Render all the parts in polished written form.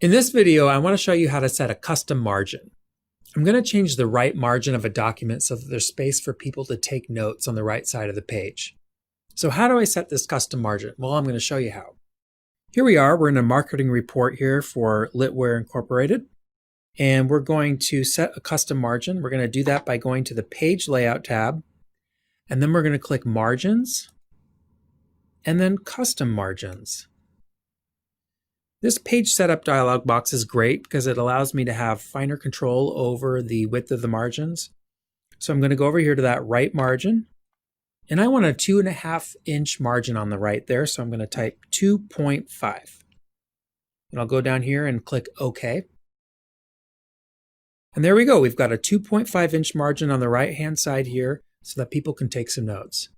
In this video, I want to show you how to set a custom margin. I'm going to change the right margin of a document so that there's space for people to take notes on the right side of the page. So how do I set this custom margin? Well, I'm going to show you how. Here we are, we're in a marketing report here for Litware Incorporated, and we're going to set a custom margin. We're going to do that by going to the Page Layout tab, and then we're going to click Margins, and then Custom Margins. This page setup dialog box is great because it allows me to have finer control over the width of the margins. So I'm going to go over here to that right margin, and I want a 2.5 inch margin on the right there, so I'm going to type 2.5. And I'll go down here and click OK. And there we go, we've got a 2.5 inch margin on the right hand side here so that people can take some notes.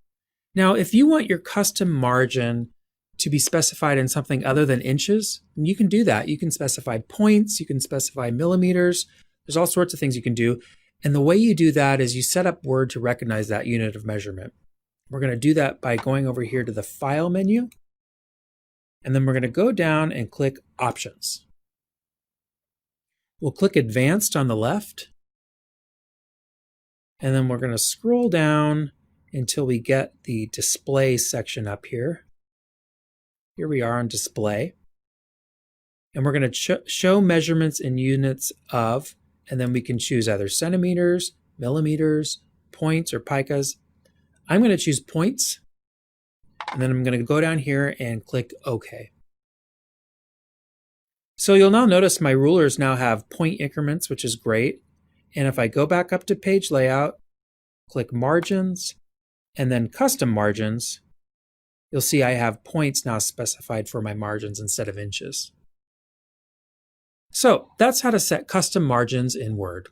Now, if you want your custom margin to be specified in something other than inches, you can do that. You can specify points, you can specify millimeters, there's all sorts of things you can do. And the way you do that is you set up Word to recognize that unit of measurement. We're going to do that by going over here to the File menu, and then we're going to go down and click Options. We'll click Advanced on the left, and then we're going to scroll down until we get the Display section up here. Here we are on Display, and we're going to show measurements in units of, and then we can choose either centimeters, millimeters, points, or picas. I'm going to choose points, and then I'm going to go down here and click OK. So you'll now notice my rulers now have point increments, which is great. And if I go back up to Page Layout, click Margins, and then Custom Margins, you'll see I have points now specified for my margins instead of inches. So that's how to set custom margins in Word.